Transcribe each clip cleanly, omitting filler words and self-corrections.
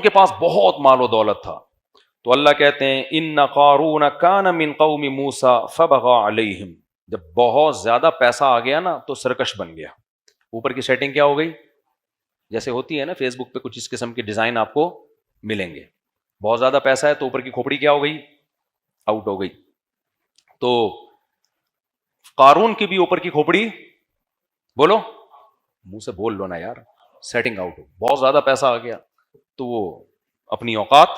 کے پاس بہت مال و دولت تھا. تو اللہ کہتے ہیں ان قارون کان من قوم موسیٰ فبغى علیہم. جب بہت زیادہ پیسہ آ گیا نا تو سرکش بن گیا. اوپر کی سیٹنگ کیا ہو گئی؟ جیسے ہوتی ہے نا فیس بک پہ کچھ اس قسم کے ڈیزائن آپ کو ملیں گے. بہت زیادہ پیسہ ہے تو اوپر کی کھوپڑی کیا ہو گئی؟ آؤٹ ہو گئی. تو قارون کی بھی اوپر کی کھوپڑی بولو منہ سے بول لو نا یار, سیٹنگ آؤٹ ہو. بہت زیادہ پیسہ آ گیا تو وہ اپنی اوقات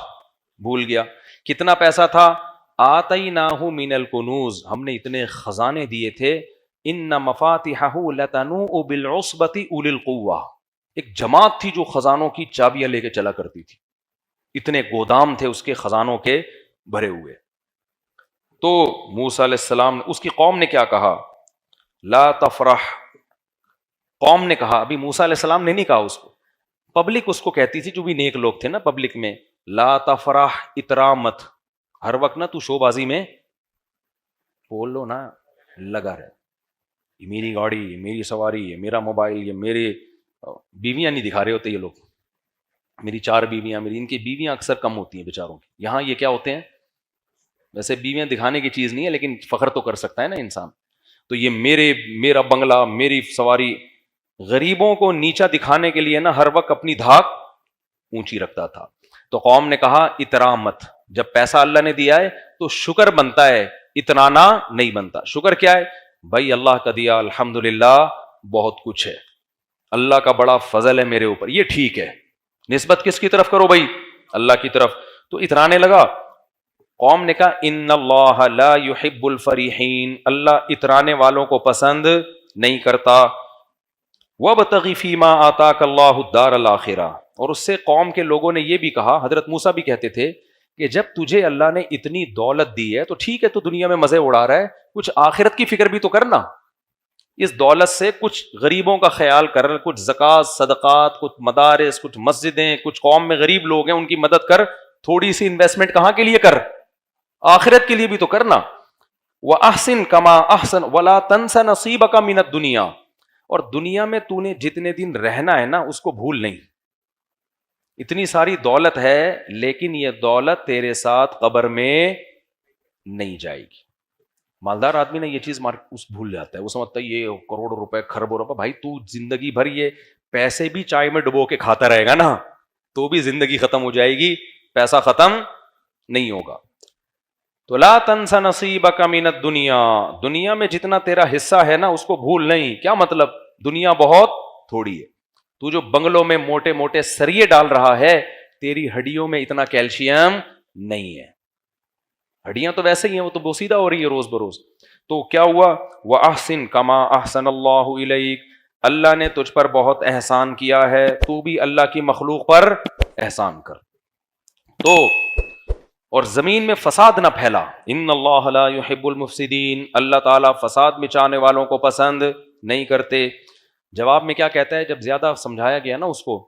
بھول گیا. کتنا پیسہ تھا؟ آتیناہ من الکنوز, ہم نے اتنے خزانے دیے تھے. ان مفاتحہ لتنوء بالعصبۃ اولی القوہ, ایک جماعت تھی جو خزانوں کی چابیاں لے کے چلا کرتی تھی. اتنے گودام تھے اس کے خزانوں کے بھرے ہوئے. تو موسیٰ علیہ السلام, اس کی قوم نے کیا کہا؟ لا تفرح. قوم نے کہا, ابھی موسیٰ علیہ السلام نے نہیں کہا اس کو, پبلک اس کو کہتی تھی, جو بھی نیک لوگ تھے نا پبلک میں, لا تفرح, اترا مت, ہر وقت نا تو شو بازی میں بول لو نا لگا رہے. یہ میری گاڑی, یہ میری سواری, یہ میرا موبائل, یہ میرے بیویاں نہیں دکھا رہے ہوتے یہ لوگ, میری 4 بیویاں, میری. ان کی بیویاں اکثر کم ہوتی ہیں بیچاروں کی. یہاں یہ کیا ہوتے ہیں؟ ویسے بیویاں دکھانے کی چیز نہیں ہے لیکن فخر تو کر سکتا ہے نا انسان. تو یہ میرا بنگلہ, میری سواری. غریبوں کو نیچا دکھانے کے لیے نا ہر وقت اپنی دھاک اونچی رکھتا تھا. تو قوم نے کہا اترا مت, جب پیسہ اللہ نے دیا ہے تو شکر بنتا ہے, اتنانا نہیں بنتا. شکر کیا ہے بھائی؟ اللہ کا دیا الحمدللہ بہت کچھ ہے, اللہ کا بڑا فضل ہے میرے اوپر, یہ ٹھیک ہے. نسبت کس کی طرف کرو بھائی؟ اللہ کی طرف. تو اترانے لگا. قوم نے کہا ان اللہ لا يحب الفریحین, اللہ اترانے والوں کو پسند نہیں کرتا. وابتغ فیما آتاک اللہ الدار الآخرہ, اور اس سے قوم کے لوگوں نے یہ بھی کہا, حضرت موسیٰ بھی کہتے تھے کہ جب تجھے اللہ نے اتنی دولت دی ہے تو ٹھیک ہے, تو دنیا میں مزے اڑا رہا ہے, کچھ آخرت کی فکر بھی تو کرنا. اس دولت سے کچھ غریبوں کا خیال کر, کچھ زکوٰۃ صدقات, کچھ مدارس, کچھ مسجدیں, کچھ قوم میں غریب لوگ ہیں ان کی مدد کر. تھوڑی سی انویسٹمنٹ کہاں کے لیے کر؟ آخرت کے لیے بھی تو کرنا. وَأَحْسِن كَمَا أَحْسَنَ وَلَا تَنْسَ نَصِيبَكَ مِنَ الدُّنْيَا, اور دنیا میں تو نے جتنے دن رہنا ہے نا اس کو بھول نہیں. اتنی ساری دولت ہے لیکن یہ دولت تیرے ساتھ قبر میں نہیں جائے گی. مالدار آدمی نے یہ چیز بھول جاتا ہے, وہ سمجھتا ہے یہ کروڑوں روپے خربوں روپے. بھائی تو زندگی بھر یہ پیسے بھی چائے میں ڈبو کے کھاتا رہے گا نا تو بھی زندگی ختم ہو جائے گی, پیسہ ختم نہیں ہوگا. تو لا تنس نصیبک من الدنیا, دنیا میں جتنا تیرا حصہ ہے نا اس کو بھول نہیں. کیا مطلب؟ دنیا بہت تھوڑی ہے. تو جو بنگلوں میں موٹے موٹے سریے ڈال رہا ہے, تیری ہڈیوں میں اتنا کیلشیم نہیں ہے. ہڈیاں تو ویسے ہی ہیں, وہ تو بوسیدہ ہو رہی ہے روز بروز. تو کیا ہوا؟ وَأَحْسِن كَمَا أَحْسَنَ اللَّهُ إِلَيْكَ, اللہ نے تجھ پر بہت احسان کیا ہے, تو بھی اللہ کی مخلوق پر احسان کر. تو اور زمین میں فساد نہ پھیلا. ان اللہ لا يحب المفسدین, اللہ تعالیٰ فساد مچانے والوں کو پسند نہیں کرتے. جواب میں کیا کہتا ہے جب زیادہ سمجھایا گیا نا اس کو؟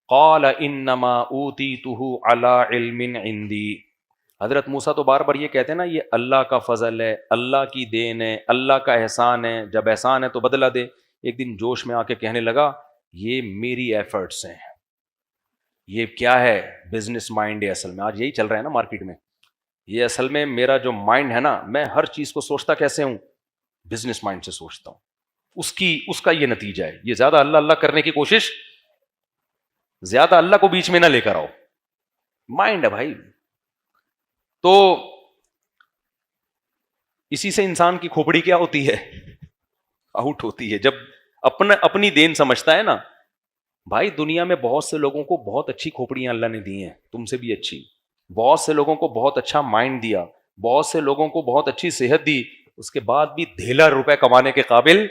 قال انما اوتیتہ علی علم عندی. حضرت موسیٰ تو بار بار یہ کہتے ہیں نا یہ اللہ کا فضل ہے, اللہ کی دین ہے, اللہ کا احسان ہے, جب احسان ہے تو بدلہ دے. ایک دن جوش میں آ کے کہنے لگا یہ میری ایفرٹس ہیں, یہ کیا ہے بزنس مائنڈ ہے. اصل میں آج یہی چل رہا ہے نا مارکیٹ میں, یہ اصل میں میرا جو مائنڈ ہے نا, میں ہر چیز کو سوچتا کیسے ہوں؟ بزنس مائنڈ سے سوچتا ہوں. اس کا یہ نتیجہ ہے. یہ زیادہ اللہ اللہ کرنے کی کوشش, زیادہ اللہ کو بیچ میں نہ لے کر آؤ, مائنڈ ہے بھائی. تو اسی سے انسان کی کھوپڑی کیا ہوتی ہے؟ آؤٹ ہوتی ہے. جب اپنی دین سمجھتا ہے نا. بھائی دنیا میں بہت سے لوگوں کو بہت اچھی کھوپڑیاں اللہ نے دی ہیں, تم سے بھی اچھی. بہت سے لوگوں کو بہت اچھا مائنڈ دیا, بہت سے لوگوں کو بہت اچھی صحت دی, اس کے بعد بھی ڈھیلا روپے کمانے کے قابل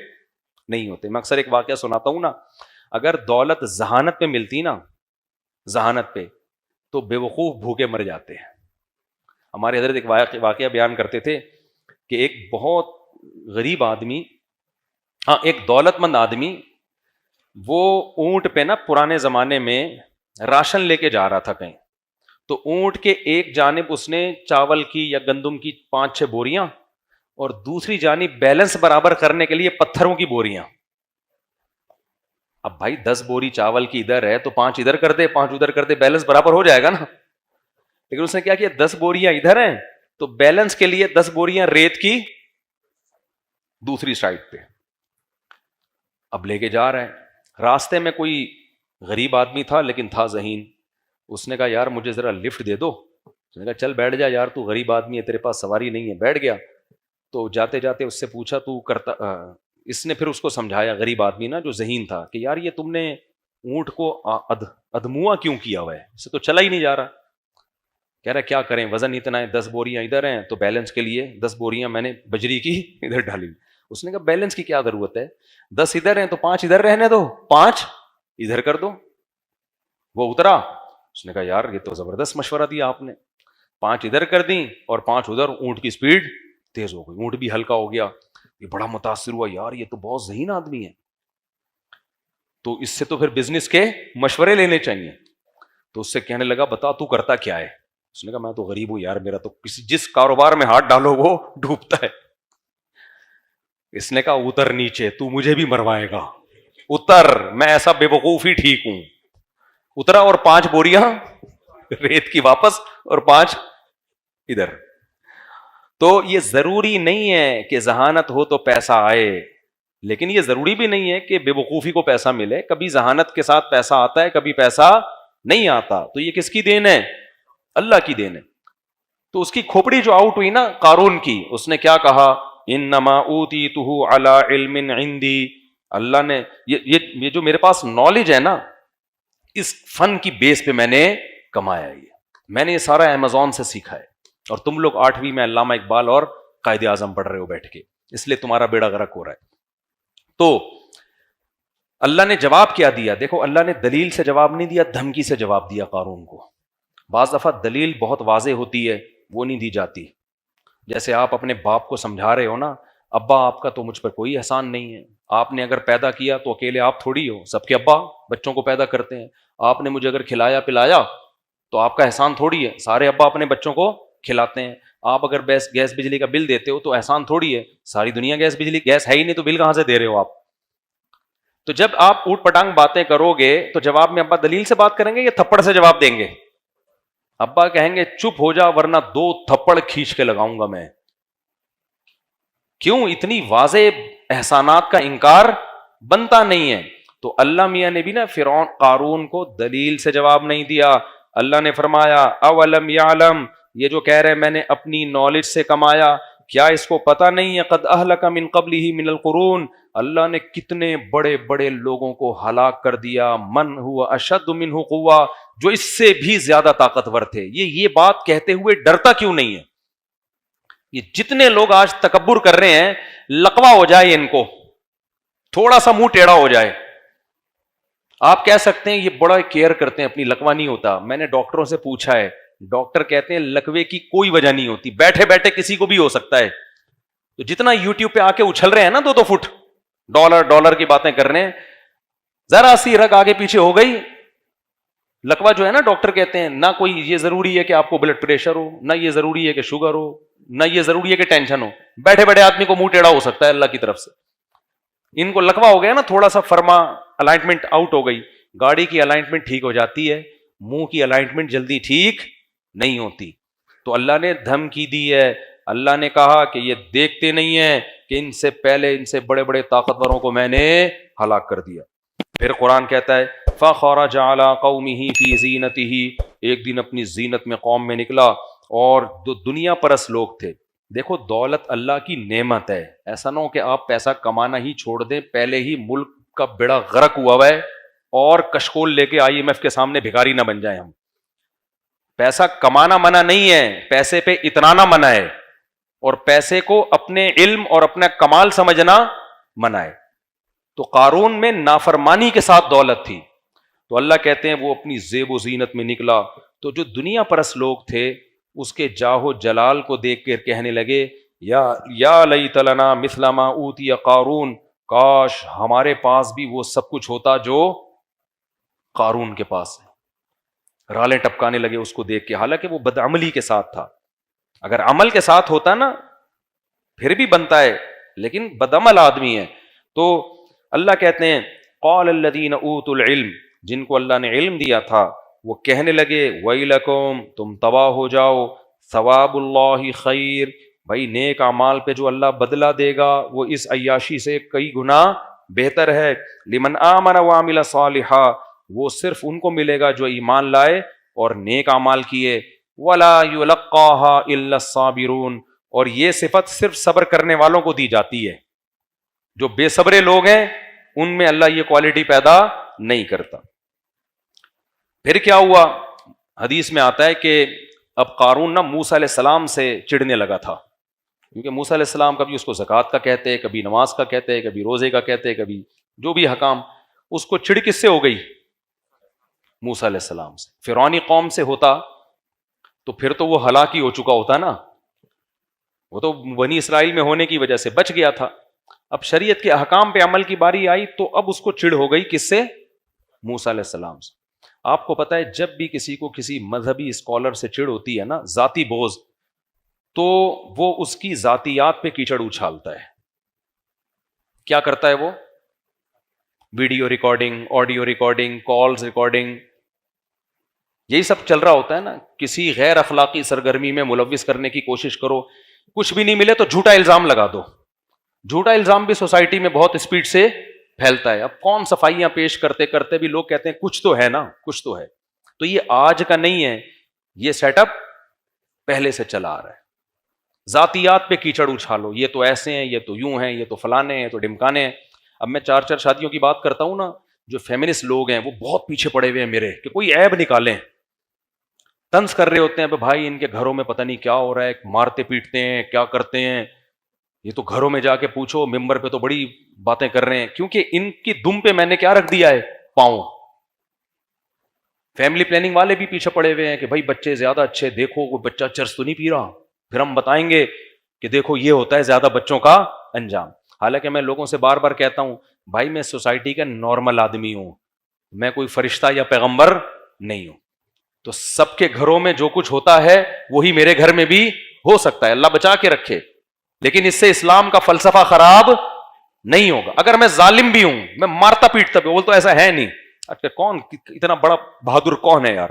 نہیں ہوتے. میں اکثر ایک واقعہ سناتا ہوں نا, اگر دولت ذہانت پہ ملتی نا, ذہانت پہ, تو بے وقوف بھوکے مر جاتے ہیں. ہمارے حضرت ایک واقعہ بیان کرتے تھے کہ ایک بہت غریب آدمی, ایک دولت مند آدمی, وہ اونٹ پہ نا پرانے زمانے میں راشن لے کے جا رہا تھا کہیں. تو اونٹ کے ایک جانب اس نے چاول کی یا گندم کی 5-6 بوریاں, اور دوسری جانب بیلنس برابر کرنے کے لیے پتھروں کی بوریاں. اب بھائی 10 بوری چاول کی ادھر ہے تو 5 ادھر کر دے 5 ادھر کر دے, بیلنس برابر ہو جائے گا نا. لیکن اس نے کیا 10 بوریاں ادھر ہیں تو بیلنس کے لیے 10 بوریاں ریت کی دوسری سائڈ پہ. اب لے کے جا رہے ہیں, راستے میں کوئی غریب آدمی تھا لیکن تھا ذہین. اس نے کہا یار مجھے ذرا لفٹ دے دو. اس نے کہا چل بیٹھ جا یار, تو غریب آدمی ہے, تیرے پاس سواری نہیں ہے. بیٹھ گیا. تو جاتے جاتے اس سے پوچھا تو کرتا, اس نے پھر اس کو سمجھایا, غریب آدمی نا جو ذہین تھا, کہ یار یہ تم نے اونٹ کو ادموا کیوں کیا ہوا ہے, اسے تو چلا ہی نہیں جا رہا. کہہ رہا کیا کریں, وزن اتنا ہے, 10 بوریاں ادھر ہیں تو بیلنس کے لیے 10 بوریاں میں نے بجری کی ادھر ڈالی. اس نے کہا بیلنس کی کیا ضرورت ہے, 10 ادھر ہیں تو 5 ادھر رہنے دو, 5 ادھر کر دو. وہ اترا. اس نے کہا یار یہ تو زبردست مشورہ دیا آپ نے, 5 ادھر کر دیں اور 5 ادھر. اونٹ کی سپیڈ تیز ہو گئی, اونٹ بھی ہلکا ہو گیا. یہ بڑا متاثر ہوا, یار یہ تو بہت ذہین آدمی ہے, تو اس سے تو پھر بزنس کے مشورے لینے چاہیے. تو اس سے کہنے لگا بتا تو کرتا کیا ہے. اس نے کہا میں تو غریب ہوں یار, میرا تو کسی جس کاروبار میں ہاتھ ڈالو وہ ڈوبتا ہے. اس نے کہا اتر نیچے, تو مجھے بھی مروائے گا, اتر, میں ایسا بے وقوف ہی ٹھیک ہوں. اترا اور 5 بوریاں ریت کی واپس اور 5 ادھر. تو یہ ضروری نہیں ہے کہ ذہانت ہو تو پیسہ آئے, لیکن یہ ضروری بھی نہیں ہے کہ بے وقوفی کو پیسہ ملے. کبھی ذہانت کے ساتھ پیسہ آتا ہے, کبھی پیسہ نہیں آتا. تو یہ کس کی دین ہے, اللہ کی دین ہے. تو اس کی کھوپڑی جو آؤٹ ہوئی نا قارون کی, اس نے کیا کہا, انما اوتیتہ علی علم عندی. اللہ نے یہ جو میرے پاس نالج ہے نا, اس فن کی بیس پہ میں نے کمایا. میں نے یہ سارا امیزون سے سیکھا ہے, اور تم لوگ 8ویں میں علامہ اقبال اور قائد اعظم پڑھ رہے ہو بیٹھ کے, اس لیے تمہارا بیڑا غرق ہو رہا ہے. تو اللہ نے جواب کیا دیا, دیکھو اللہ نے دلیل سے جواب نہیں دیا, دھمکی سے جواب دیا قارون کو. بعض دفعہ دلیل بہت واضح ہوتی ہے, وہ نہیں دی جاتی. جیسے آپ اپنے باپ کو سمجھا رہے ہو نا, ابا آپ کا تو مجھ پر کوئی احسان نہیں ہے, آپ نے اگر پیدا کیا تو اکیلے آپ تھوڑی ہو, سب کے ابا بچوں کو پیدا کرتے ہیں. آپ نے مجھے اگر کھلایا پلایا تو آپ کا احسان تھوڑی ہے, سارے ابا اپنے بچوں کو کھلاتے ہیں. آپ اگر گیس بجلی کا بل دیتے ہو تو احسان تھوڑی ہے, ساری دنیا گیس ہے ہی نہیں تو بل کہاں سے دے رہے ہو آپ. تو جب آپ اوٹ پٹانگ باتیں کرو گے تو جواب میں ابا دلیل سے بات کریں گے یا تھپڑ سے جواب دیں گے؟ ابا کہیں گے چپ ہو جا ورنہ 2 تھپڑ کھینچ کے لگاؤں گا میں. کیوں؟ اتنی واضح احسانات کا انکار بنتا نہیں ہے. تو اللہ میاں نے بھی نا فرعون قارون کو دلیل سے جواب نہیں دیا. اللہ نے فرمایا اولم یعلم, یہ جو کہہ رہے میں نے اپنی نالج سے کمایا, کیا اس کو پتہ نہیں ہے قد اہلک من قبلہ من القرون, اللہ نے کتنے بڑے بڑے لوگوں کو ہلاک کر دیا, من ہوا اشد منہ قوہ, جو اس سے بھی زیادہ طاقتور تھے. یہ بات کہتے ہوئے ڈرتا کیوں نہیں ہے؟ یہ جتنے لوگ آج تکبر کر رہے ہیں, لقوہ ہو جائے ان کو, تھوڑا سا منہ ٹیڑھا ہو جائے. آپ کہہ سکتے ہیں یہ بڑا کیئر کرتے ہیں اپنی, لقوہ نہیں ہوتا. میں نے ڈاکٹروں سے پوچھا ہے, ڈاکٹر کہتے ہیں لقوے کی کوئی وجہ نہیں ہوتی, بیٹھے بیٹھے کسی کو بھی ہو سکتا ہے. تو جتنا یوٹیوب پہ آ کے اچھل رہے ہیں نا 2 فٹ, ڈالر کی باتیں کر رہے ہیں, ذرا سی رگ آگے پیچھے ہو گئی, لقوہ جو ہے نا ڈاکٹر کہتے ہیں نہ کوئی یہ ضروری ہے کہ آپ کو بلڈ پریشر ہو, نہ یہ ضروری ہے کہ شوگر ہو, نہ یہ ضروری ہے کہ ٹینشن ہو. بیٹھے بیٹھے آدمی کو منہ ٹیڑھا ہو سکتا ہے اللہ کی طرف سے. ان کو لقوہ ہو گیا نا, تھوڑا سا فرما الائنمنٹ آؤٹ ہو گئی. گاڑی کی الائنمنٹ ٹھیک ہو جاتی ہے, منہ کی الائنمنٹ جلدی ٹھیک نہیں ہوتی. تو اللہ نے دھمکی دی ہے, اللہ نے کہا کہ یہ دیکھتے نہیں ہیں کہ ان سے پہلے ان سے بڑے بڑے طاقتوروں کو میں نے ہلاک کر دیا. پھر قرآن کہتا ہے فَخَرَجَ عَلَىٰ قَوْمِهِ فِي زِينَتِهِ, ایک دن اپنی زینت میں قوم میں نکلا, اور جو دنیا پرست لوگ تھے. دیکھو دولت اللہ کی نعمت ہے, ایسا نہ ہو کہ آپ پیسہ کمانا ہی چھوڑ دیں, پہلے ہی ملک کا بیڑا غرق ہوا ہے اور کشکول لے کے IMF کے سامنے بھکاری نہ بن جائیں ہم. پیسہ کمانا منع نہیں ہے, پیسے پہ اتنانا منع ہے, اور پیسے کو اپنے علم اور اپنا کمال سمجھنا منع ہے. تو قارون میں نافرمانی کے ساتھ دولت تھی. تو اللہ کہتے ہیں وہ اپنی زیب و زینت میں نکلا. تو جو دنیا پرست لوگ تھے اس کے جاہ و جلال کو دیکھ کر کہنے لگے یا لیت لنا مثل ما اوتی قارون, کاش ہمارے پاس بھی وہ سب کچھ ہوتا جو قارون کے پاس ہے. رالیں ٹپکانے لگے اس کو دیکھ کے, حالانکہ وہ بدعملی کے ساتھ تھا. اگر عمل کے ساتھ ہوتا نا پھر بھی بنتا ہے, لیکن بدعمل آدمی ہے. تو اللہ کہتے ہیں قال الذین اوتوا العلم، جن کو اللہ نے علم دیا تھا، وہ کہنے لگے ویلکم، تم تباہ ہو جاؤ، ثواب اللہ خیر، بھائی نیک اعمال پہ جو اللہ بدلہ دے گا وہ اس عیاشی سے کئی گنا بہتر ہے، لمن آمن وعمل صالحا، وہ صرف ان کو ملے گا جو ایمان لائے اور نیک اعمال کیے، ولا یلقاها الا الصابرون، اور یہ صفت صرف صبر کرنے والوں کو دی جاتی ہے، جو بے صبرے لوگ ہیں ان میں اللہ یہ کوالٹی پیدا نہیں کرتا۔ پھر کیا ہوا؟ حدیث میں آتا ہے کہ اب قارون نا موسیٰ علیہ السلام سے چڑھنے لگا تھا، کیونکہ موسیٰ علیہ السلام کبھی اس کو زکوٰۃ کا کہتے، کبھی نماز کا کہتے، کبھی روزے کا کہتے، کبھی جو بھی حکام، اس کو چڑ کس سے ہو گئی؟ موسیٰ علیہ السلام سے۔ فرعونی قوم سے ہوتا تو پھر تو وہ ہلاک ہی ہو چکا ہوتا نا، وہ تو بنی اسرائیل میں ہونے کی وجہ سے بچ گیا تھا۔ اب شریعت کے احکام پہ عمل کی باری آئی تو اب اس کو چڑ ہو گئی، کس سے؟ موسیٰ علیہ السلام سے۔ آپ کو پتا ہے جب بھی کسی کو کسی مذہبی اسکالر سے چڑ ہوتی ہے نا، ذاتی بغض، تو وہ اس کی ذاتیات پہ کیچڑ اچھالتا ہے۔ کیا کرتا ہے وہ؟ Video recording, audio recording, calls recording, یہی سب چل رہا ہوتا ہے نا۔ کسی غیر اخلاقی سرگرمی میں ملوث کرنے کی کوشش کرو، کچھ بھی نہیں ملے تو جھوٹا الزام لگا دو۔ جھوٹا الزام بھی سوسائٹی میں بہت اسپیڈ سے پھیلتا ہے۔ اب کون صفائیاں پیش کرتے کرتے بھی لوگ کہتے ہیں کچھ تو ہے نا، کچھ تو ہے۔ تو یہ آج کا نہیں ہے، یہ سیٹ اپ پہلے سے چلا آ رہا ہے۔ ذاتیات پہ کیچڑ اچھالو، یہ تو ایسے ہیں، یہ تو یوں ہیں، یہ تو فلانے ہیں، یہ تو ڈمکانے ہیں۔ اب میں 4 شادیوں کی بات کرتا ہوں نا، جو فیمنسٹ لوگ ہیں وہ بہت پیچھے پڑے ہوئے ہیں میرے، کہ کوئی عیب نکالیں، طنز کر رہے ہوتے ہیں بھائی ان کے گھروں میں پتہ نہیں کیا ہو رہا ہے، مارتے پیٹتے ہیں، کیا کرتے ہیں، یہ تو گھروں میں جا کے پوچھو، ممبر پہ تو بڑی باتیں کر رہے ہیں، کیونکہ ان کی دم پہ میں نے کیا رکھ دیا ہے؟ پاؤں۔ فیملی پلاننگ والے بھی پیچھے پڑے ہوئے ہیں کہ بھائی بچے زیادہ اچھے، دیکھو کوئی بچہ چرس تو نہیں پی رہا، پھر ہم بتائیں گے کہ دیکھو یہ ہوتا ہے زیادہ بچوں کا انجام۔ حالانکہ میں لوگوں سے بار بار کہتا ہوں بھائی میں سوسائٹی کا نارمل آدمی ہوں، میں کوئی فرشتہ یا پیغمبر نہیں ہوں، تو سب کے گھروں میں جو کچھ ہوتا ہے وہی میرے گھر میں بھی ہو سکتا ہے، اللہ بچا کے رکھے، لیکن اس سے اسلام کا فلسفہ خراب نہیں ہوگا۔ اگر میں ظالم بھی ہوں، میں مارتا پیٹتا بھی، وہ تو ایسا ہے نہیں، اچھا کون اتنا بڑا بہادر کون ہے یار؟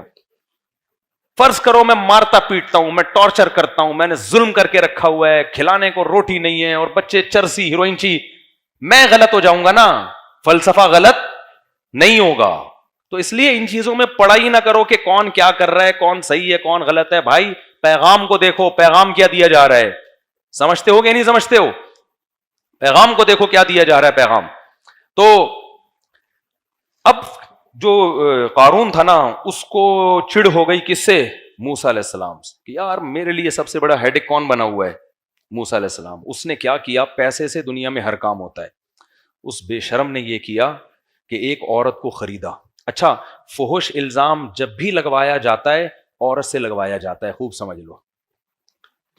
فرض کرو میں مارتا پیٹتا ہوں، میں ٹارچر کرتا ہوں، میں نے ظلم کر کے رکھا ہوا ہے، کھلانے کو روٹی نہیں ہے اور بچے چرسی ہیروئن چی، میں غلط ہو جاؤں گا نا، فلسفہ غلط نہیں ہوگا۔ تو اس لیے ان چیزوں میں پڑھائی نہ کرو کہ کون کیا کر رہا ہے، کون صحیح ہے کون غلط ہے، بھائی پیغام کو دیکھو، پیغام کیا دیا جا رہا ہے، سمجھتے ہو کہ نہیں سمجھتے ہو؟ پیغام کو دیکھو کیا دیا جا رہا ہے پیغام۔ تو اب جو قارون تھا نا، اس کو چڑ ہو گئی کس سے؟ موسیٰ علیہ السلام سے، کہ یار میرے لیے سب سے بڑا ہیڈک کون بنا ہوا ہے؟ موسیٰ علیہ السلام۔ اس نے کیا کیا؟ پیسے سے دنیا میں ہر کام ہوتا ہے، اس بے شرم نے یہ کیا کہ ایک عورت کو خریدا۔ اچھا، فحش الزام جب بھی لگوایا جاتا ہے عورت سے لگوایا جاتا ہے، خوب سمجھ لو،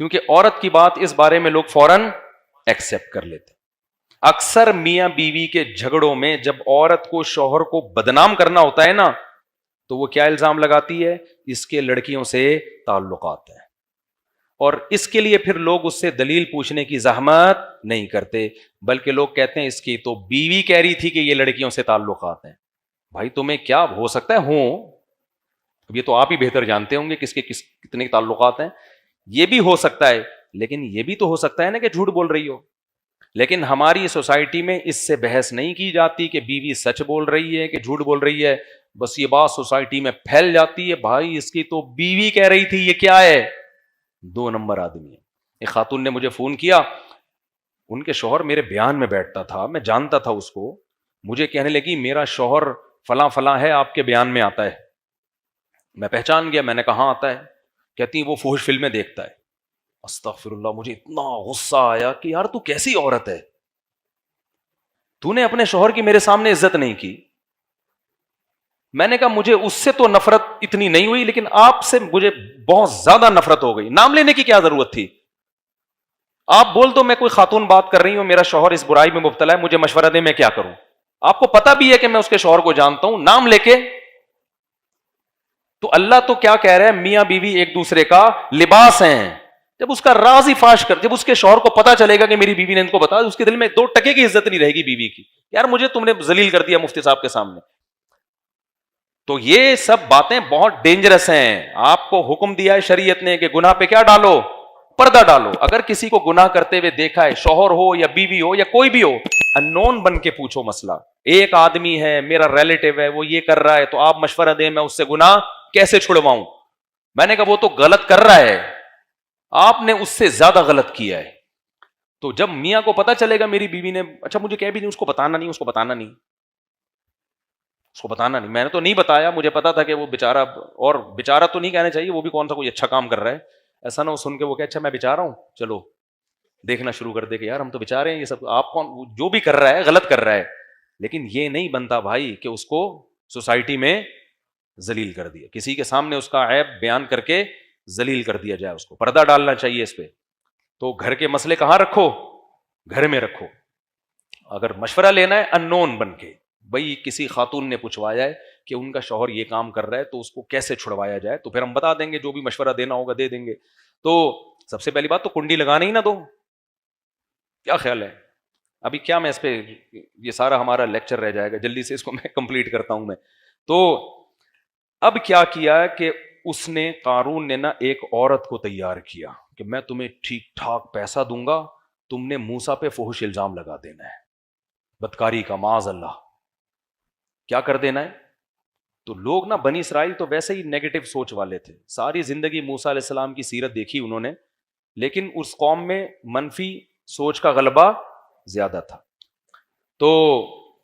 کیونکہ عورت کی بات اس بارے میں لوگ فوراً ایکسپٹ کر لیتے۔ اکثر میاں بیوی کے جھگڑوں میں جب عورت کو شوہر کو بدنام کرنا ہوتا ہے نا، تو وہ کیا الزام لگاتی ہے؟ اس کے لڑکیوں سے تعلقات ہیں، اور اس کے لیے پھر لوگ اس سے دلیل پوچھنے کی زحمت نہیں کرتے، بلکہ لوگ کہتے ہیں اس کی تو بیوی کہہ رہی تھی کہ یہ لڑکیوں سے تعلقات ہیں۔ بھائی تمہیں کیا ہو سکتا ہے ہوں، اب یہ تو آپ ہی بہتر جانتے ہوں گے کس کے کتنے تعلقات ہیں، یہ بھی ہو سکتا ہے، لیکن یہ بھی تو ہو سکتا ہے نا کہ جھوٹ بول رہی ہو۔ لیکن ہماری سوسائٹی میں اس سے بحث نہیں کی جاتی کہ بیوی سچ بول رہی ہے کہ جھوٹ بول رہی ہے، بس یہ بات سوسائٹی میں پھیل جاتی ہے، بھائی اس کی تو بیوی کہہ رہی تھی، یہ کیا ہے؟ 2 نمبر آدمی ہے۔ ایک خاتون نے مجھے فون کیا، ان کے شوہر میرے بیان میں بیٹھتا تھا، میں جانتا تھا اس کو، مجھے کہنے لگی میرا شوہر فلاں فلاں ہے، آپ کے بیان میں آتا ہے۔ میں پہچان گیا، میں نے کہا آتا ہے؟ کہتی وہ فحش فلمیں دیکھتا ہے۔ استغفر اللہ، مجھے اتنا غصہ آیا کہ یار تو کیسی عورت ہے، تو نے اپنے شوہر کی میرے سامنے عزت نہیں کی۔ میں نے کہا مجھے اس سے تو نفرت اتنی نہیں ہوئی، لیکن آپ سے مجھے بہت زیادہ نفرت ہو گئی۔ نام لینے کی کیا ضرورت تھی؟ آپ بول دو میں کوئی خاتون بات کر رہی ہوں، میرا شوہر اس برائی میں مبتلا ہے، مجھے مشورہ دے میں کیا کروں۔ آپ کو پتا بھی ہے کہ میں اس کے شوہر کو جانتا ہوں، نام لے کے۔ تو اللہ تو کیا کہہ رہا ہے؟ میاں بیوی ایک دوسرے کا لباس ہیں، جب اس کا راز ہی فاش کر, جب اس کے شوہر کو پتا چلے گا کہ میری بیوی نے ان کو بتایا, اس کے دل میں 2 ٹکے کی عزت نہیں رہے گی بیوی کی, یار مجھے تم نے ذلیل کر دیا مفتی صاحب کے سامنے. تو یہ سب باتیں بہت ڈینجرس ہیں. آپ کو حکم دیا ہے شریعت نے کہ گناہ پہ کیا ڈالو, پردہ ڈالو. اگر کسی کو گناہ کرتے ہوئے دیکھا ہے, شوہر ہو یا بیوی ہو یا کوئی بھی ہو, انون بن کے پوچھو مسئلہ. ایک آدمی ہے میرا ریلیٹیو ہے, وہ یہ کر رہا ہے, تو آپ مشورہ دیں میں اس سے گناہ کیسے چھڑواؤں. میں نے کہا وہ تو غلط کر رہا ہے, آپ نے اس سے زیادہ غلط کیا ہے. تو جب میاں کو پتا چلے گا میری بیوی نے, اچھا مجھے کہہ بھی نہیں, اس کو بتانا نہیں, اس کو بتانا نہیں, اس کو بتانا نہیں, میں نے تو نہیں بتایا, مجھے پتا تھا کہ وہ بیچارہ, اور بیچارہ تو نہیں کہنا چاہیے, وہ بھی کون سا کوئی اچھا کام کر رہا ہے, ایسا نہ ہو سن کے وہ کہ اچھا میں بیچارہ ہوں, چلو دیکھنا شروع کر دے کہ یار ہم تو بیچارے ہیں, یہ سب آپ کون, جو بھی کر رہا ہے غلط کر رہا ہے. لیکن یہ نہیں بنتا بھائی کہ اس کو سوسائٹی میں ذلیل کر دیا, کسی کے سامنے اس کا عیب بیان کر کے ذلیل کر دیا جائے. اس کو پردہ ڈالنا چاہیے اس پہ. تو گھر کے مسئلے کہاں رکھو, گھر میں رکھو. اگر مشورہ لینا ہے انون بن کے, بھائی کسی خاتون نے پوچھوایا ہے کہ ان کا شوہر یہ کام کر رہا ہے تو اس کو کیسے چھڑوایا جائے, تو پھر ہم بتا دیں گے, جو بھی مشورہ دینا ہوگا دے دیں گے. تو سب سے پہلی بات تو کنڈی لگانا ہی نہ دو. کیا خیال ہے؟ ابھی کیا میں اس پہ, یہ سارا ہمارا لیکچر رہ جائے گا, جلدی سے اس کو میں کمپلیٹ کرتا ہوں میں. تو اب کیا کیا کہ اس نے, قارون نے نا ایک عورت کو تیار کیا کہ میں تمہیں ٹھیک ٹھاک پیسہ دوں گا, تم نے موسیٰ پہ فحش الزام لگا دینا ہے, بدکاری کا, معاذ اللہ کیا کر دینا ہے. تو لوگ نا, بنی اسرائیل تو ویسے ہی نیگیٹو سوچ والے تھے, ساری زندگی موسیٰ علیہ السلام کی سیرت دیکھی انہوں نے, لیکن اس قوم میں منفی سوچ کا غلبہ زیادہ تھا. تو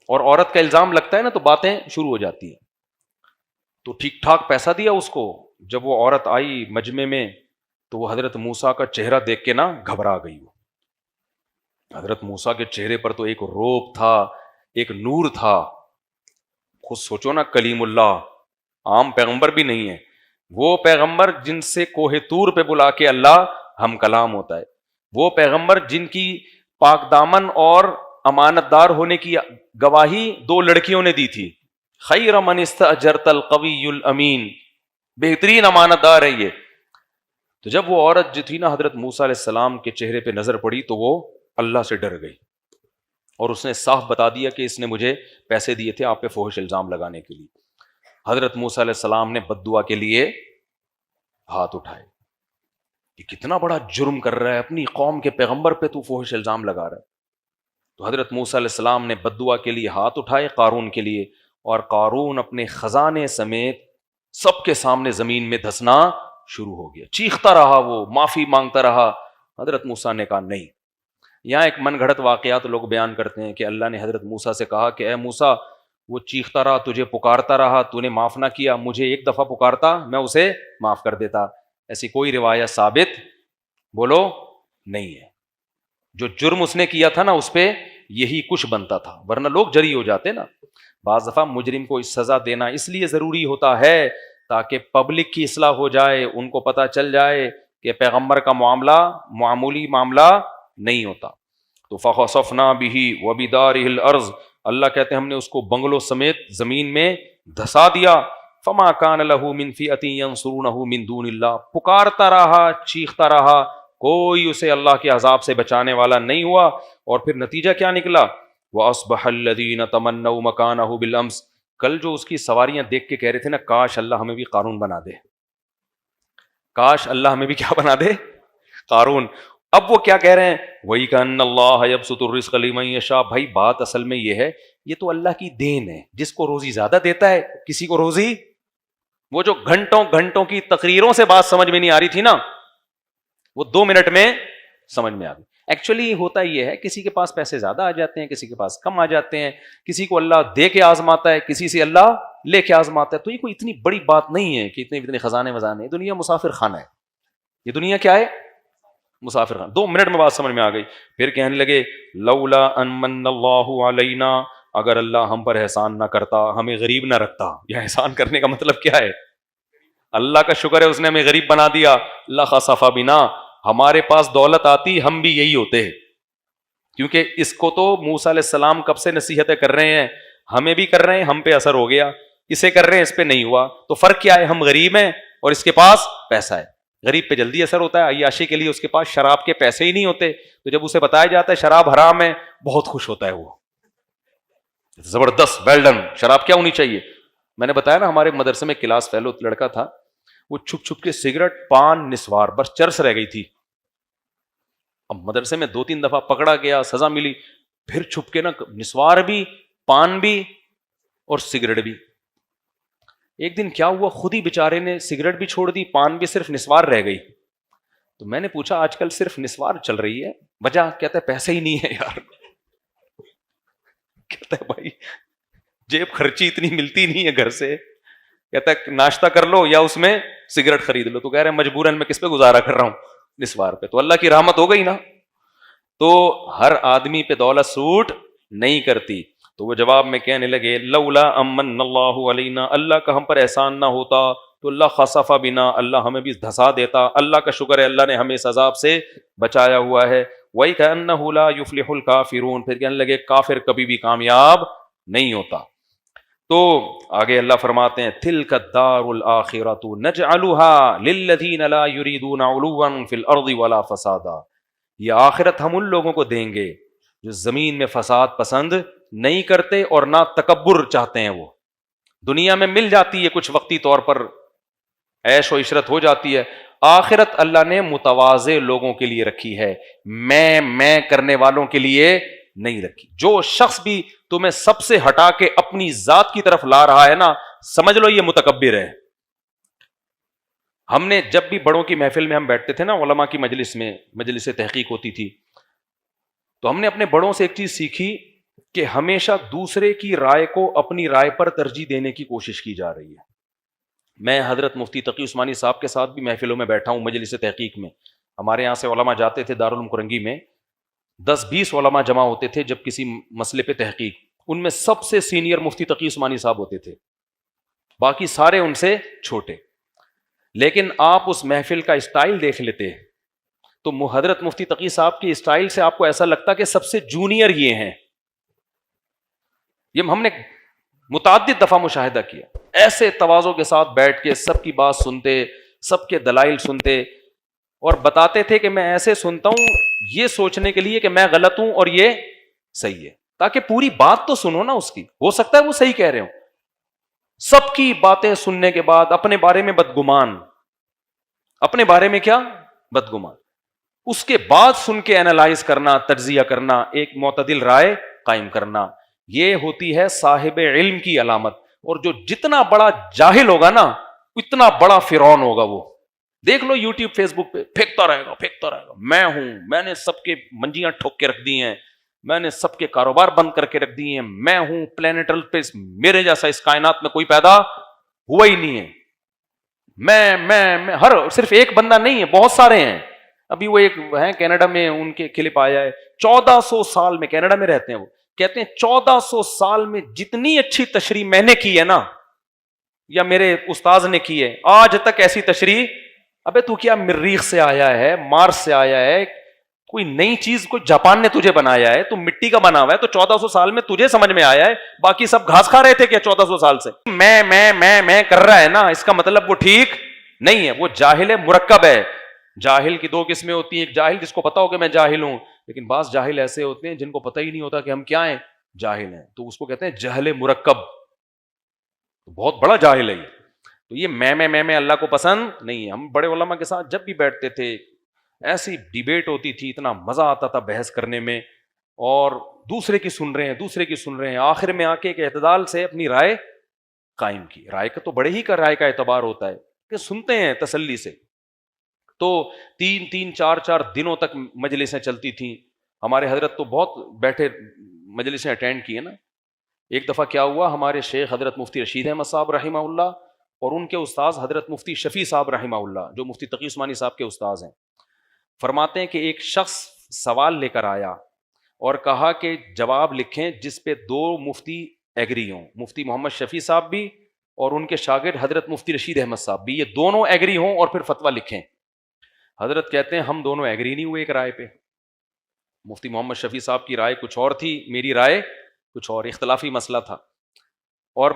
اور عورت کا الزام لگتا ہے نا تو باتیں شروع ہو جاتی ہیں. تو ٹھیک ٹھاک پیسہ دیا اس کو. جب وہ عورت آئی مجمع میں تو وہ حضرت موسیٰ کا چہرہ دیکھ کے نا گھبرا گئی. وہ حضرت موسیٰ کے چہرے پر تو ایک روب تھا, ایک نور تھا. خود سوچو نا, کلیم اللہ, عام پیغمبر بھی نہیں ہے, وہ پیغمبر جن سے کوہ طور پہ بلا کے اللہ ہم کلام ہوتا ہے, وہ پیغمبر جن کی پاک دامن اور امانت دار ہونے کی گواہی 2 لڑکیوں نے دی تھی. خیر من استاجرت القوی الامین, بہترین امانت دار ہے یہ. تو جب وہ عورت جو تھی نا حضرت موسیٰ علیہ السلام کے چہرے پہ نظر پڑی تو وہ اللہ سے ڈر گئی, اور اس نے صاف بتا دیا کہ اس نے مجھے پیسے دیے تھے آپ پہ فحش الزام لگانے کے لیے. حضرت موسیٰ علیہ السلام نے بد دعا کے لیے ہاتھ اٹھائے کہ کتنا بڑا جرم کر رہا ہے, اپنی قوم کے پیغمبر پہ تو فحش الزام لگا رہا ہے. تو حضرت موسیٰ علیہ السلام نے بد دعا کے لیے ہاتھ اٹھائے قارون کے لیے, اور قارون اپنے خزانے سمیت سب کے سامنے زمین میں دھسنا شروع ہو گیا. چیختا رہا, وہ معافی مانگتا رہا. حضرت موسیٰ نے کہا نہیں. یہاں ایک من گھڑت واقعات لوگ بیان کرتے ہیں کہ اللہ نے حضرت موسیٰ سے کہا کہ اے موسیٰ, وہ چیختا رہا, تجھے پکارتا رہا, تو نے معاف نہ کیا, مجھے ایک دفعہ پکارتا میں اسے معاف کر دیتا. ایسی کوئی روایت ثابت بولو نہیں ہے. جو جرم اس نے کیا تھا نا اس پہ یہی کچھ بنتا تھا, ورنہ لوگ جری ہو جاتے نا. بعض دفعہ مجرم کو اس سزا دینا اس لیے ضروری ہوتا ہے تاکہ پبلک کی اصلاح ہو جائے, ان کو پتہ چل جائے کہ پیغمبر کا معاملہ معمولی معاملہ نہیں ہوتا. تو فخسفنا به وبداره الارض, اللہ کہتے ہیں ہم نے اس کو بنگلوں سمیت زمین میں دھسا دیا. فما كان له من فئة ينصرونه من دون اللہ, پکارتا رہا, چیختا رہا, کوئی اسے اللہ کے عذاب سے بچانے والا نہیں ہوا. اور پھر نتیجہ کیا نکلا؟ وَأَصْبَحَ الَّذِينَ تَمَنَّوْا مَكَانَهُ بِالْأَمْسِ, کل جو اس کی سواریاں دیکھ کے کہہ رہے تھے نا کاش اللہ ہمیں بھی قارون بنا دے, کاش اللہ ہمیں بھی کیا بنا دے, قارون. اب وہ کیا کہہ رہے ہیں؟ وَإِكَ أَنَّ اللَّهَ يَبْسُطُ الرِّزْقَ لِمَن يَشَاءُ. بھائی بات اصل میں یہ ہے, یہ تو اللہ کی دین ہے, جس کو روزی زیادہ دیتا ہے کسی کو روزی. وہ جو گھنٹوں گھنٹوں کی تقریروں سے بات سمجھ میں نہیں آ رہی تھی نا, وہ 2 منٹ میں سمجھ میں آ گئی. ایکچولی ہوتا یہ ہے, کسی کے پاس پیسے زیادہ آ جاتے ہیں, کسی کے پاس کم آ جاتے ہیں, کسی کو اللہ دے کے آزماتا ہے, کسی سے اللہ لے کے آزماتا ہے. تو یہ کوئی اتنی بڑی بات نہیں ہے کہ اتنے خزانے وزانے. یہ دنیا مسافر خانہ ہے. یہ دنیا کیا ہے؟ مسافر خانہ. 2 منٹ میں بات سمجھ میں آ گئی. پھر کہنے لگے لولا ان من اللہ علینا, اگر اللہ ہم پر احسان نہ کرتا, ہمیں غریب نہ رکھتا. یہ احسان کرنے کا مطلب کیا ہے؟ اللہ کا شکر ہے اس نے ہمیں غریب بنا دیا. لخسف بنا, ہمارے پاس دولت آتی ہم بھی یہی ہوتے ہیں. کیونکہ اس کو تو موسیٰ علیہ السلام کب سے نصیحتیں کر رہے ہیں, ہمیں بھی کر رہے ہیں, ہم پہ اثر ہو گیا, اسے کر رہے ہیں, اس پہ نہیں ہوا. تو فرق کیا ہے؟ ہم غریب ہیں اور اس کے پاس پیسہ ہے. غریب پہ جلدی اثر ہوتا ہے، عیاشی کے لیے اس کے پاس شراب کے پیسے ہی نہیں ہوتے، تو جب اسے بتایا جاتا ہے شراب حرام ہے بہت خوش ہوتا ہے وہ، زبردست، ویل ڈن، شراب کیا ہونی چاہیے. میں نے بتایا نا ہمارے مدرسے میں کلاس فیلو لڑکا تھا، وہ چھپ چھپ کے سگریٹ، پان، نسوار، بس چرس رہ گئی تھی. اب مدرسے میں 2-3 دفعہ پکڑا گیا، سزا ملی، پھر چھپ کے نا نسوار بھی، پان بھی اور سگریٹ بھی. ایک دن کیا ہوا، خود ہی بیچارے نے سگریٹ بھی چھوڑ دی، پان بھی، صرف نسوار رہ گئی. تو میں نے پوچھا آج کل صرف نسوار چل رہی ہے، وجہ؟ کہتا ہے پیسے ہی نہیں ہے یار. کہتا ہے بھائی جیب خرچی اتنی ملتی نہیں ہے گھر سے، کہتا ہے ناشتہ کر لو یا اس میں سگریٹ خرید لو. تو کہہ رہے ہیں مجبوراً میں کس پہ گزارا کر رہا ہوں؟ نسوار پہ. تو اللہ کی رحمت ہو گئی نا. تو ہر آدمی پہ دولت سوٹ نہیں کرتی. تو وہ جواب میں کہنے لگے لولا امن اللہ علینا، اللہ کا ہم پر احسان نہ ہوتا تو اللہ خسف بنا، اللہ ہمیں بھی دھسا دیتا. اللہ کا شکر ہے اللہ نے ہمیں اس عذاب سے بچایا ہوا ہے. وَإِكَأَنَّهُ لَا يُفْلِحُ الْكَافِرُونَ، پھر کہنے لگے کافر کبھی بھی کامیاب نہیں ہوتا. تو آگے اللہ فرماتے ہیں تِلْكَ الدَّارُ الْآخِرَةُ نَجْعَلُهَا لِلَّذِينَ لَا يُرِيدُونَ عُلُوًّا فِي الْأَرْضِ وَلَا فَسَادًا. یہ آخرت ہم ان لوگوں کو دیں گے جو زمین میں فساد پسند نہیں کرتے اور نہ تکبر چاہتے ہیں. وہ دنیا میں مل جاتی ہے کچھ وقتی طور پر، عیش و عشرت ہو جاتی ہے. آخرت اللہ نے متواضع لوگوں کے لیے رکھی ہے، میں کرنے والوں کے لیے نہیں رکھی. جو شخص بھی تمہیں سب سے ہٹا کے اپنی ذات کی طرف لا رہا ہے نا، سمجھ لو یہ متکبر ہے. ہم نے جب بھی بڑوں کی محفل میں ہم بیٹھتے تھے نا، علماء کی مجلس میں، مجلس تحقیق ہوتی تھی، تو ہم نے اپنے بڑوں سے ایک چیز سیکھی کہ ہمیشہ دوسرے کی رائے کو اپنی رائے پر ترجیح دینے کی کوشش کی جا رہی ہے. میں حضرت مفتی تقی عثمانی صاحب کے ساتھ بھی محفلوں میں بیٹھا ہوں، مجلس تحقیق میں. ہمارے یہاں سے علماء جاتے تھے دارالعلوم کرنگی میں، 10-20 علماء جمع ہوتے تھے جب کسی مسئلے پہ تحقیق. ان میں سب سے سینئر مفتی تقی عثمانی صاحب ہوتے تھے، باقی سارے ان سے چھوٹے. لیکن آپ اس محفل کا اسٹائل دیکھ لیتے تو حضرت مفتی تقی صاحب کی اسٹائل سے آپ کو ایسا لگتا کہ سب سے جونیئر یہ ہیں. یہ ہم نے متعدد دفعہ مشاہدہ کیا. ایسے تواضع کے ساتھ بیٹھ کے سب کی بات سنتے، سب کے دلائل سنتے، اور بتاتے تھے کہ میں ایسے سنتا ہوں یہ سوچنے کے لیے کہ میں غلط ہوں اور یہ صحیح ہے، تاکہ پوری بات تو سنو نا اس کی، ہو سکتا ہے وہ صحیح کہہ رہے ہوں. سب کی باتیں سننے کے بعد اپنے بارے میں بدگمان، اپنے بارے میں کیا بدگمان، اس کے بعد سن کے اینالائز کرنا، تجزیہ کرنا، ایک معتدل رائے قائم کرنا، یہ ہوتی ہے صاحب علم کی علامت. اور جو جتنا بڑا جاہل ہوگا نا اتنا بڑا فرعون ہوگا. وہ دیکھ لو یوٹیوب فیس بک پہ پھینکتا رہے گا میں ہوں، میں نے سب کے منجیاں ٹھوک کے رکھ دی ہیں، میں نے سب کے کاروبار بند کر کے رکھ دیے ہیں، میں ہوں پلانٹ ارتھ پہ، میرے جیسا اس کائنات میں کوئی پیدا ہوا ہی نہیں ہے. میں ہر صرف ایک بندہ نہیں ہے، بہت سارے ہیں. ابھی وہ ایک ہیں کینیڈا میں، ان کے کلپ آیا ہے، 1400 سال میں، کینیڈا میں رہتے ہیں وہ، کہتے ہیں 1400 سال میں جتنی اچھی تشریح میں نے کی ہے نا، یا میرے استاذ نے کی ہے، آج تک ایسی تشریح. ابے تو کیا مریخ سے آیا ہے، مارس سے آیا ہے، کوئی نئی چیز کوئی جاپان نے تجھے بنایا ہے، تو مٹی کا بنا ہوا ہے، تو 1400 سال میں تجھے سمجھ میں آیا ہے، باقی سب گھاس کھا رہے تھے کیا 1400 سال سے؟ میں کر رہا ہے نا، اس کا مطلب وہ ٹھیک نہیں ہے، وہ جاہل ہے، مرکب ہے. جاہل کی 2 قسمیں ہوتی ہیں، ایک جاہل جس کو پتا ہو کہ میں جاہل ہوں، لیکن بعض جاہل ایسے ہوتے ہیں جن کو پتہ ہی نہیں ہوتا کہ ہم کیا ہیں، جاہل ہیں، تو اس کو کہتے ہیں جہل مرکب، بہت بڑا جاہل ہے یہ. تو یہ میں اللہ کو پسند نہیں ہے. ہم بڑے علماء کے ساتھ جب بھی بیٹھتے تھے ایسی ڈیبیٹ ہوتی تھی، اتنا مزہ آتا تھا بحث کرنے میں، اور دوسرے کی سن رہے ہیں، آخر میں آ کے ایک اعتدال سے اپنی رائے قائم کی. رائے کا تو بڑے ہی کا رائے کا اعتبار ہوتا ہے کہ سنتے ہیں تسلی سے. تو 3-4 دنوں تک مجلسیں چلتی تھیں. ہمارے حضرت تو بہت بیٹھے مجلسیں اٹینڈ کی ہیں نا. ایک دفعہ کیا ہوا، ہمارے شیخ حضرت مفتی رشید احمد صاحب رحمہ اللہ اور ان کے استاذ حضرت مفتی شفیع صاحب رحمہ اللہ، جو مفتی تقی عثمانی صاحب کے استاذ ہیں، فرماتے ہیں کہ ایک شخص سوال لے کر آیا اور کہا کہ جواب لکھیں جس پہ 2 مفتی ایگری ہوں، مفتی محمد شفیع صاحب بھی اور ان کے شاگرد حضرت مفتی رشید احمد صاحب بھی، یہ دونوں ایگری ہوں اور پھر فتویٰ لکھیں. حضرت کہتے ہیں ہم دونوں ایگری نہیں ہوئے ایک رائے پہ. مفتی محمد شفیع صاحب کی رائے کچھ اور تھی، میری رائے کچھ اور، اختلافی مسئلہ تھا، اور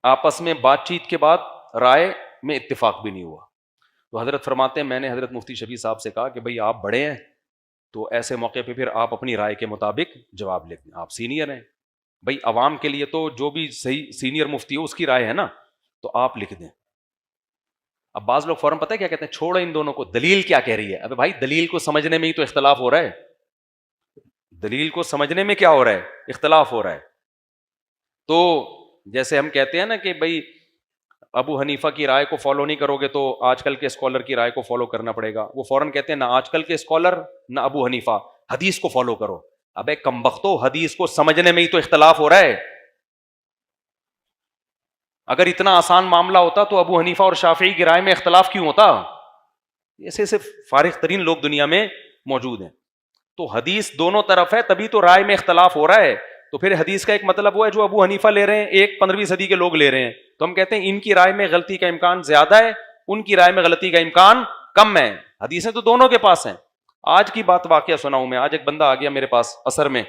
آپس میں بات چیت کے بعد رائے میں اتفاق بھی نہیں ہوا. تو حضرت فرماتے ہیں میں نے حضرت مفتی شفیع صاحب سے کہا کہ بھائی آپ بڑے ہیں تو ایسے موقع پہ پھر آپ اپنی رائے کے مطابق جواب لکھ دیں, آپ سینئر ہیں بھائی, عوام کے لیے تو جو بھی صحیح سینئر مفتی ہو اس کی رائے ہے نا, تو آپ لکھ دیں. اب بعض لوگ فوراً پتہ ہے کیا کہتے ہیں, چھوڑو ان دونوں کو, دلیل کیا کہہ رہی ہے. ابے بھائی دلیل کو سمجھنے میں ہی تو اختلاف ہو رہا ہے, دلیل کو سمجھنے میں کیا ہو رہا ہے, اختلاف ہو رہا ہے. تو جیسے ہم کہتے ہیں نا کہ بھائی ابو حنیفہ کی رائے کو فالو نہیں کرو گے تو آج کل کے اسکالر کی رائے کو فالو کرنا پڑے گا, وہ فوراً کہتے ہیں نہ آج کل کے اسکالر نہ ابو حنیفہ, حدیث کو فالو کرو. ابے کمبختو, حدیث کو سمجھنے میں ہی تو اختلاف ہو رہا ہے. اگر اتنا آسان معاملہ ہوتا تو ابو حنیفہ اور شافعی کی رائے میں اختلاف کیوں ہوتا؟ ایسے صرف فارغ ترین لوگ دنیا میں موجود ہیں. تو حدیث دونوں طرف ہے تبھی تو رائے میں اختلاف ہو رہا ہے. تو پھر حدیث کا ایک مطلب وہ ہے جو ابو حنیفہ لے رہے ہیں, ایک 15ویں صدی کے لوگ لے رہے ہیں, تو ہم کہتے ہیں ان کی رائے میں غلطی کا امکان زیادہ ہے, ان کی رائے میں غلطی کا امکان کم ہے. حدیثیں تو دونوں کے پاس ہیں. آج کی بات واقعہ سناؤں میں, آج ایک بندہ آ گیا میرے پاس عصر میں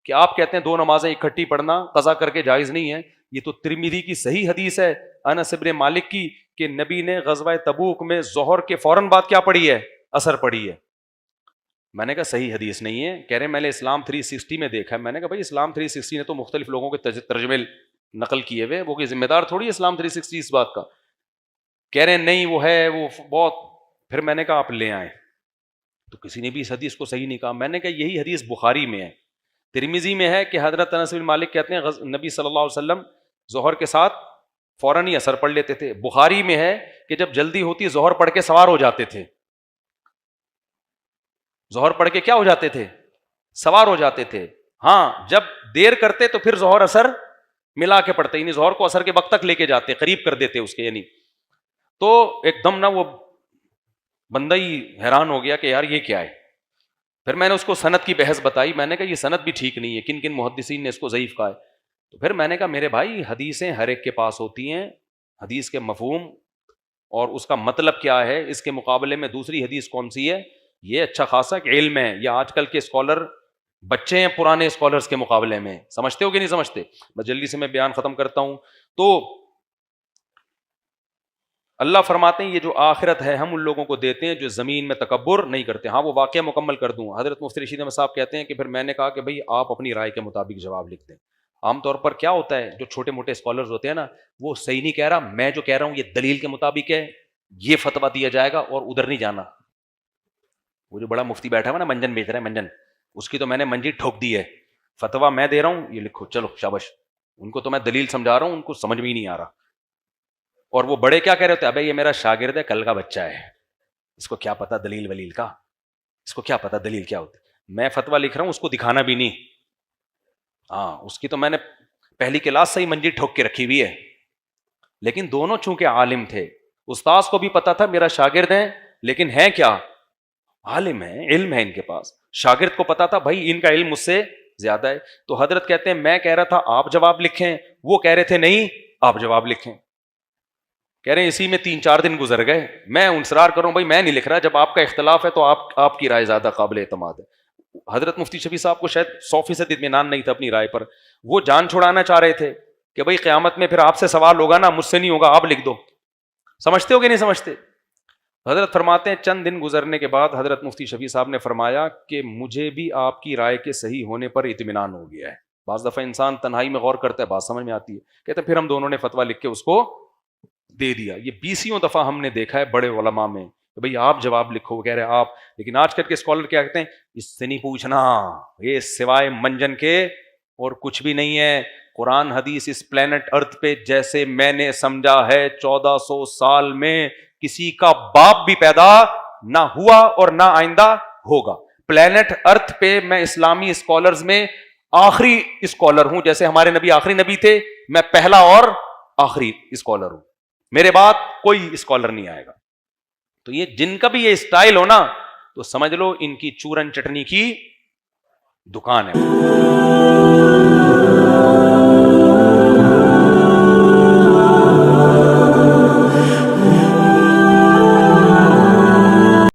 کہ آپ کہتے ہیں 2 نمازیں اکٹھی پڑھنا قضا کر کے جائز نہیں ہے. یہ تو ترمذی کی صحیح حدیث ہے انس بن مالک کی کہ نبی نے غزوہ تبوک میں ظہر کے فوراً بعد کیا پڑھی ہے, عصر پڑھی ہے. میں نے کہا صحیح حدیث نہیں ہے. کہہ رہے میں نے اسلام 360 میں دیکھا ہے. میں نے کہا بھائی اسلام 360 نے تو مختلف لوگوں کے ترجمے نقل کیے ہوئے, وہ کوئی ذمہ دار تھوڑی ہے اسلام 360 اس بات کا. کہہ رہے نہیں وہ ہے وہ بہت. پھر میں نے کہا آپ لے آئیں, تو کسی نے بھی اس حدیث کو صحیح نہیں کہا. میں نے کہا یہی حدیث بخاری میں ہے, ترمذی میں ہے کہ حضرت انس بن مالک کہتے ہیں نبی صلی اللہ علیہ وسلم ظہر کے ساتھ فوراً ہی عصر پڑھ لیتے تھے. بخاری میں ہے کہ جب جلدی ہوتی ظہر پڑھ کے سوار ہو جاتے تھے. ظہر پڑھ کے کیا ہو جاتے تھے, سوار ہو جاتے تھے. ہاں جب دیر کرتے تو پھر ظہر عصر ملا کے پڑھتے, یعنی ظہر کو عصر کے وقت تک لے کے جاتے, قریب کر دیتے اس کے. یعنی تو ایک دم نا وہ بندہ ہی حیران ہو گیا کہ یار یہ کیا ہے. پھر میں نے اس کو سند کی بحث بتائی. میں نے کہا یہ سند بھی ٹھیک نہیں ہے, کن کن محدثین نے اس کو ضعیف کہا ہے. تو پھر میں نے کہا میرے بھائی حدیثیں ہر ایک کے پاس ہوتی ہیں, حدیث کے مفہوم اور اس کا مطلب کیا ہے, اس کے مقابلے میں دوسری حدیث کون سی ہے, یہ اچھا خاصا علم ہے. یا آج کل کے اسکالر بچے ہیں پرانے اسکالرس کے مقابلے میں, سمجھتے ہو کہ نہیں سمجھتے. بس جلدی سے میں بیان ختم کرتا ہوں. تو اللہ فرماتے ہیں یہ جو آخرت ہے ہم ان لوگوں کو دیتے ہیں جو زمین میں تکبر نہیں کرتے. ہاں وہ واقعہ مکمل کر دوں. حضرت مفتی رشید احمد صاحب کہتے ہیں کہ پھر میں نے کہا کہ بھائی آپ اپنی رائے کے مطابق جواب لکھ دیں. عام طور پر کیا ہوتا ہے, جو چھوٹے موٹے اسکالرز ہوتے ہیں نا, وہ صحیح نہیں کہہ رہا, میں جو کہہ رہا ہوں یہ دلیل کے مطابق ہے, یہ فتویٰ دیا جائے گا اور ادھر نہیں جانا. وہ جو بڑا مفتی بیٹھا ہوا نا منجن بیچ رہا ہے منجن, اس کی تو میں نے منجی ٹھوک دی ہے. فتویٰ میں دے رہا ہوں, یہ لکھو چلو شاباش. ان کو تو میں دلیل سمجھا رہا ہوں, ان کو سمجھ میں ہی نہیں آ رہا. اور وہ بڑے کیا کہہ رہے ہوتے ہیں, ابے یہ میرا شاگرد ہے, کل کا بچہ ہے, اس کو کیا پتا دلیل ولیل کا, اس کو کیا پتا دلیل کیا ہوتی. میں فتویٰ لکھ رہا ہوں, اس کو دکھانا بھی نہیں. ہاں اس کی تو میں نے پہلی کلاس سے ہی منجی ٹھوک کے رکھی ہوئی ہے. لیکن دونوں چونکہ عالم تھے, استاذ کو بھی پتا تھا میرا شاگرد ہے, لیکن ہے کیا, عالم ہے, علم ہے ان کے پاس. شاگرد کو پتا تھا بھائی ان کا علم مجھ سے زیادہ ہے. تو حضرت کہتے ہیں میں کہہ رہا تھا آپ جواب لکھیں, وہ کہہ رہے تھے نہیں آپ جواب لکھیں. کہہ رہے ہیں اسی میں 3-4 دن گزر گئے. میں انصرار کروں بھائی میں نہیں لکھ رہا, جب آپ کا اختلاف ہے تو آپ کی رائے زیادہ قابل اعتماد ہے. حضرت مفتی شفیع صاحب کو شاید 100% اطمینان نہیں تھا اپنی رائے پر. وہ جان چھڑانا چاہ رہے تھے کہ بھائی قیامت میں پھر آپ سے سوال ہوگا نا, مجھ سے نہیں ہوگا, آپ لکھ دو. سمجھتے ہو کہ نہیں سمجھتے. حضرت فرماتے ہیں چند دن گزرنے کے بعد حضرت مفتی شفیع صاحب نے فرمایا کہ مجھے بھی آپ کی رائے کے صحیح ہونے پر اطمینان ہو گیا ہے. بعض دفعہ انسان تنہائی میں غور کرتا ہے, بات سمجھ میں آتی ہے. کہتے ہیں پھر ہم دونوں نے فتویٰ لکھ کے اس کو دے دیا. یہ 20 دفعہ ہم نے دیکھا ہے بڑے علماء میں کہ بھئی آپ جواب لکھو, وہ کہہ رہے آپ. لیکن آج کل کے اسکالر کیا کہتے ہیں, اس سے نہیں پوچھنا, یہ سوائے منجن کے اور کچھ بھی نہیں ہے. قرآن حدیث اس پلانٹ ارتھ پہ جیسے میں نے سمجھا ہے 1400 سال میں کسی کا باپ بھی پیدا نہ ہوا اور نہ آئندہ ہوگا. پلانٹ ارتھ پہ میں اسلامی اسکالرز میں آخری اسکالر ہوں. جیسے ہمارے نبی آخری نبی تھے, میں پہلا اور آخری اسکالر ہوں. میرے بعد کوئی اسکالر نہیں آئے گا. تو یہ جن کا بھی یہ اسٹائل ہو نا, تو سمجھ لو ان کی چورن چٹنی کی دکان ہے.